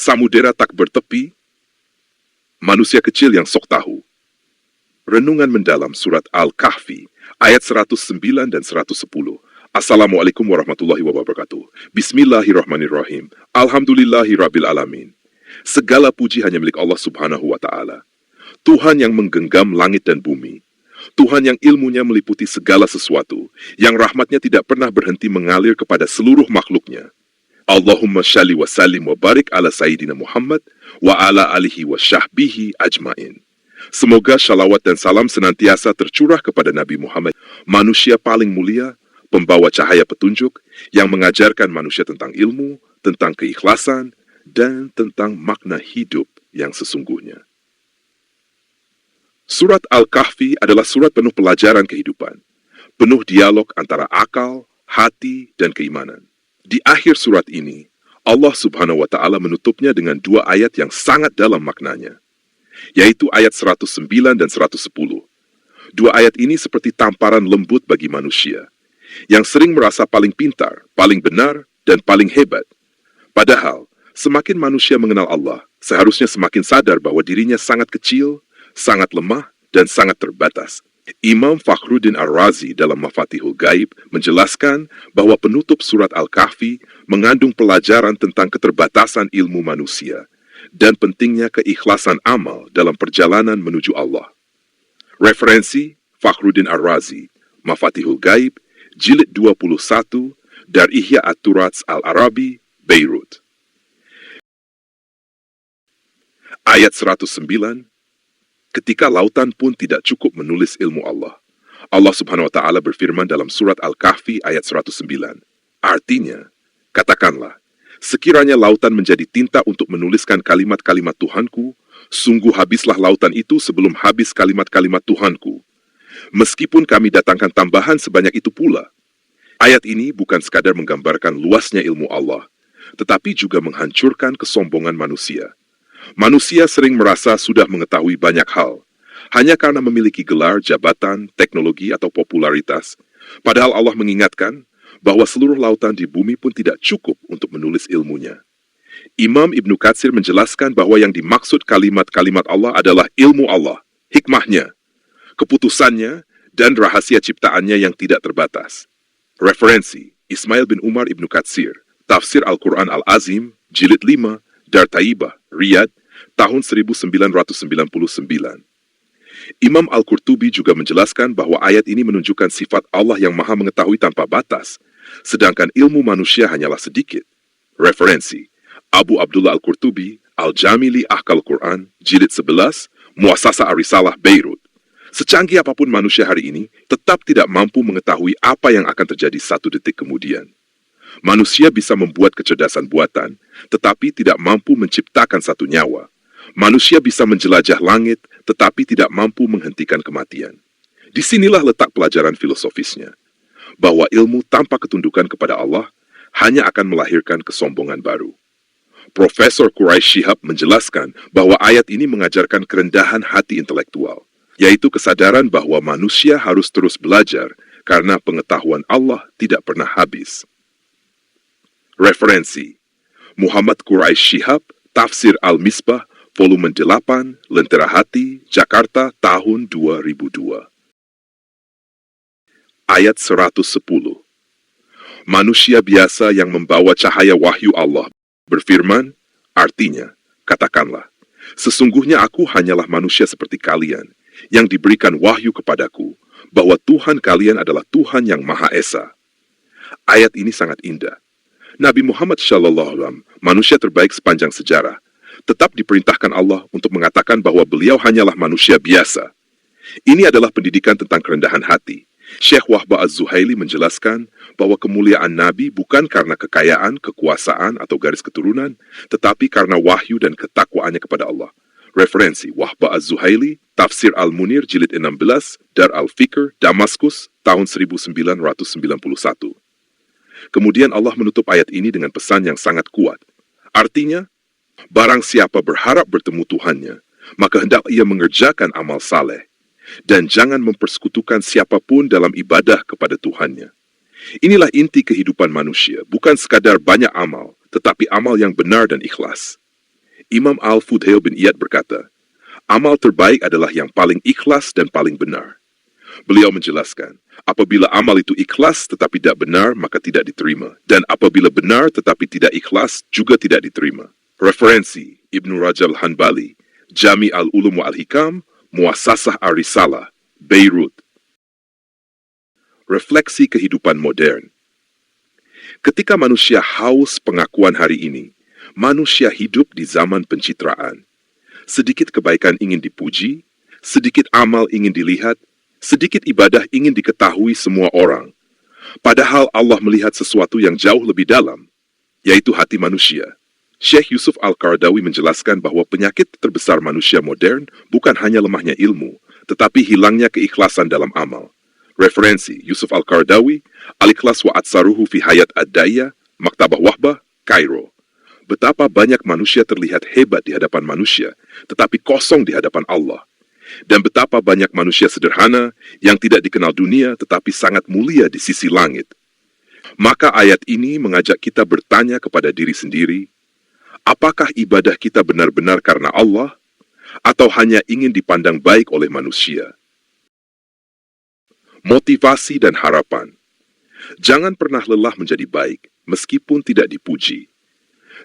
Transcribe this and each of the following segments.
samudera tak bertepi, manusia kecil yang sok tahu. Renungan mendalam surat Al-Kahfi, ayat 109 dan 110. Assalamualaikum warahmatullahi wabarakatuh. Bismillahirrahmanirrahim. Alhamdulillahirabbil alamin. Segala puji hanya milik Allah Subhanahu wa Ta'ala. Tuhan yang menggenggam langit dan bumi. Tuhan yang ilmunya meliputi segala sesuatu, yang rahmatnya tidak pernah berhenti mengalir kepada seluruh makhluknya. Allahumma shalli wa sallim wa barik ala Sayyidina Muhammad wa ala alihi wa syahbihi ajmain. Semoga shalawat dan salam senantiasa tercurah kepada Nabi Muhammad, manusia paling mulia, pembawa cahaya petunjuk, yang mengajarkan manusia tentang ilmu, tentang keikhlasan, dan tentang makna hidup yang sesungguhnya. Surat Al-Kahfi adalah surat penuh pelajaran kehidupan, penuh dialog antara akal, hati, dan keimanan. Di akhir surat ini, Allah Subhanahu wa Ta'ala menutupnya dengan dua ayat yang sangat dalam maknanya, yaitu ayat 109 dan 110. Dua ayat ini seperti tamparan lembut bagi manusia, yang sering merasa paling pintar, paling benar, dan paling hebat. Padahal, semakin manusia mengenal Allah, seharusnya semakin sadar bahwa dirinya sangat kecil, sangat lemah, dan sangat terbatas. Imam Fakhruddin Ar-Razi dalam Mafatihul Gaib menjelaskan bahwa penutup surat Al-Kahfi mengandung pelajaran tentang keterbatasan ilmu manusia dan pentingnya keikhlasan amal dalam perjalanan menuju Allah. Referensi Fakhruddin Ar-Razi, Mafatihul Gaib, Jilid 21, dari Ihya At-Turats Al-Arabi, Beirut. Ayat 109. Ketika lautan pun tidak cukup menulis ilmu Allah. Allah Subhanahu wa Ta'ala berfirman dalam surat Al-Kahfi ayat 109. Artinya, katakanlah, sekiranya lautan menjadi tinta untuk menuliskan kalimat-kalimat Tuhanku, sungguh habislah lautan itu sebelum habis kalimat-kalimat Tuhanku. Meskipun kami datangkan tambahan sebanyak itu pula. Ayat ini bukan sekadar menggambarkan luasnya ilmu Allah, tetapi juga menghancurkan kesombongan manusia. Manusia sering merasa sudah mengetahui banyak hal, hanya karena memiliki gelar, jabatan, teknologi, atau popularitas. Padahal Allah mengingatkan bahwa seluruh lautan di bumi pun tidak cukup untuk menulis ilmunya. Imam Ibnu Katsir menjelaskan bahwa yang dimaksud kalimat-kalimat Allah adalah ilmu Allah, hikmahnya, keputusannya, dan rahasia ciptaannya yang tidak terbatas. Referensi Ismail bin Umar Ibnu Katsir, Tafsir Al-Quran Al-Azim, Jilid 5, Dar Taibah, Riyadh, tahun 1999. Imam Al-Qurtubi juga menjelaskan bahwa ayat ini menunjukkan sifat Allah yang maha mengetahui tanpa batas, sedangkan ilmu manusia hanyalah sedikit. Referensi Abu Abdullah Al-Qurtubi, Al-Jamili Ahkal Quran, Jilid 11, Muassasa Ar-Risalah, Beirut. Secanggih apapun manusia hari ini, tetap tidak mampu mengetahui apa yang akan terjadi satu detik kemudian. Manusia bisa membuat kecerdasan buatan, tetapi tidak mampu menciptakan satu nyawa. Manusia bisa menjelajah langit, tetapi tidak mampu menghentikan kematian. Disinilah letak pelajaran filosofisnya, bahwa ilmu tanpa ketundukan kepada Allah hanya akan melahirkan kesombongan baru. Profesor Quraish Shihab menjelaskan bahwa ayat ini mengajarkan kerendahan hati intelektual, yaitu kesadaran bahwa manusia harus terus belajar karena pengetahuan Allah tidak pernah habis. Referensi Muhammad Quraish Shihab, Tafsir Al-Misbah, volume 8, Lentera Hati, Jakarta, tahun 2002. Ayat 110. Manusia biasa yang membawa cahaya wahyu Allah berfirman, artinya, katakanlah, sesungguhnya aku hanyalah manusia seperti kalian, yang diberikan wahyu kepadaku, bahwa Tuhan kalian adalah Tuhan yang Maha Esa. Ayat ini sangat indah. Nabi Muhammad SAW, manusia terbaik sepanjang sejarah, tetap diperintahkan Allah untuk mengatakan bahwa beliau hanyalah manusia biasa. Ini adalah pendidikan tentang kerendahan hati. Syekh Wahbah Az-Zuhaili menjelaskan bahwa kemuliaan Nabi bukan karena kekayaan, kekuasaan, atau garis keturunan, tetapi karena wahyu dan ketakwaannya kepada Allah. Referensi Wahbah Az-Zuhaili, Tafsir Al-Munir, Jilid 16, Dar Al-Fikr, Damaskus, tahun 1991. Kemudian Allah menutup ayat ini dengan pesan yang sangat kuat. Artinya, barang siapa berharap bertemu Tuhannya, maka hendak ia mengerjakan amal saleh, dan jangan mempersekutukan siapapun dalam ibadah kepada Tuhannya. Inilah inti kehidupan manusia, bukan sekadar banyak amal, tetapi amal yang benar dan ikhlas. Imam Al-Fudhail bin Iyad berkata, amal terbaik adalah yang paling ikhlas dan paling benar. Beliau menjelaskan, apabila amal itu ikhlas tetapi tidak benar, maka tidak diterima. Dan apabila benar tetapi tidak ikhlas, juga tidak diterima. Referensi Ibnu Rajab Hanbali, Jami al-Ulum wa al-Hikam, Muassasah Ar-Risalah, Beirut. Refleksi kehidupan modern. Ketika manusia haus pengakuan hari ini, manusia hidup di zaman pencitraan. Sedikit kebaikan ingin dipuji, sedikit amal ingin dilihat, sedikit ibadah ingin diketahui semua orang. Padahal Allah melihat sesuatu yang jauh lebih dalam, yaitu hati manusia. Syekh Yusuf Al-Qaradawi menjelaskan bahwa penyakit terbesar manusia modern bukan hanya lemahnya ilmu, tetapi hilangnya keikhlasan dalam amal. Referensi Yusuf Al-Qaradawi, Al-Ikhlas wa Atsaruhu fi Hayat Ad-Daya, Maktabah Wahbah, Kairo. Betapa banyak manusia terlihat hebat di hadapan manusia, tetapi kosong di hadapan Allah. Dan betapa banyak manusia sederhana yang tidak dikenal dunia, tetapi sangat mulia di sisi langit. Maka ayat ini mengajak kita bertanya kepada diri sendiri, apakah ibadah kita benar-benar karena Allah, atau hanya ingin dipandang baik oleh manusia? Motivasi dan harapan. Jangan pernah lelah menjadi baik, meskipun tidak dipuji.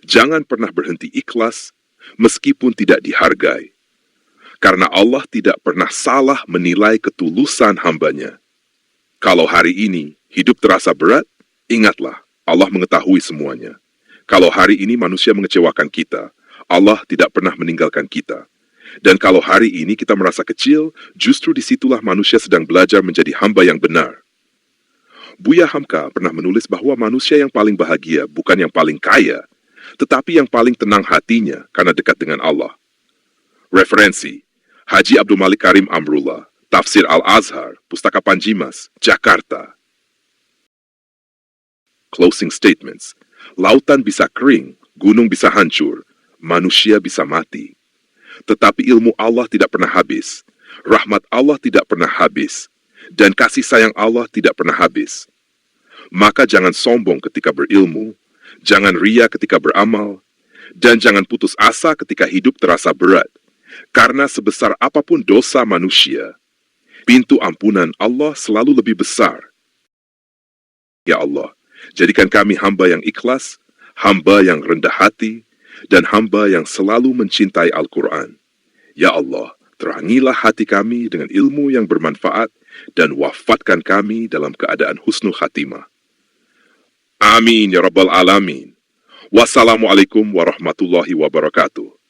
Jangan pernah berhenti ikhlas, meskipun tidak dihargai. Karena Allah tidak pernah salah menilai ketulusan hambanya. Kalau hari ini hidup terasa berat, ingatlah, Allah mengetahui semuanya. Kalau hari ini manusia mengecewakan kita, Allah tidak pernah meninggalkan kita. Dan kalau hari ini kita merasa kecil, justru disitulah manusia sedang belajar menjadi hamba yang benar. Buya Hamka pernah menulis bahwa manusia yang paling bahagia bukan yang paling kaya, tetapi yang paling tenang hatinya karena dekat dengan Allah. Referensi Haji Abdul Malik Karim Amrullah, Tafsir Al-Azhar, Pustaka Panjimas, Jakarta. Closing statements. Lautan bisa kering, gunung bisa hancur, manusia bisa mati. Tetapi ilmu Allah tidak pernah habis, rahmat Allah tidak pernah habis, dan kasih sayang Allah tidak pernah habis. Maka jangan sombong ketika berilmu, jangan ria ketika beramal, dan jangan putus asa ketika hidup terasa berat. Karena sebesar apapun dosa manusia, pintu ampunan Allah selalu lebih besar. Ya Allah, jadikan kami hamba yang ikhlas, hamba yang rendah hati, dan hamba yang selalu mencintai Al-Quran. Ya Allah, terangilah hati kami dengan ilmu yang bermanfaat, dan wafatkan kami dalam keadaan husnul khatimah. Amin ya Rabbal Alamin. Wassalamualaikum warahmatullahi wabarakatuh.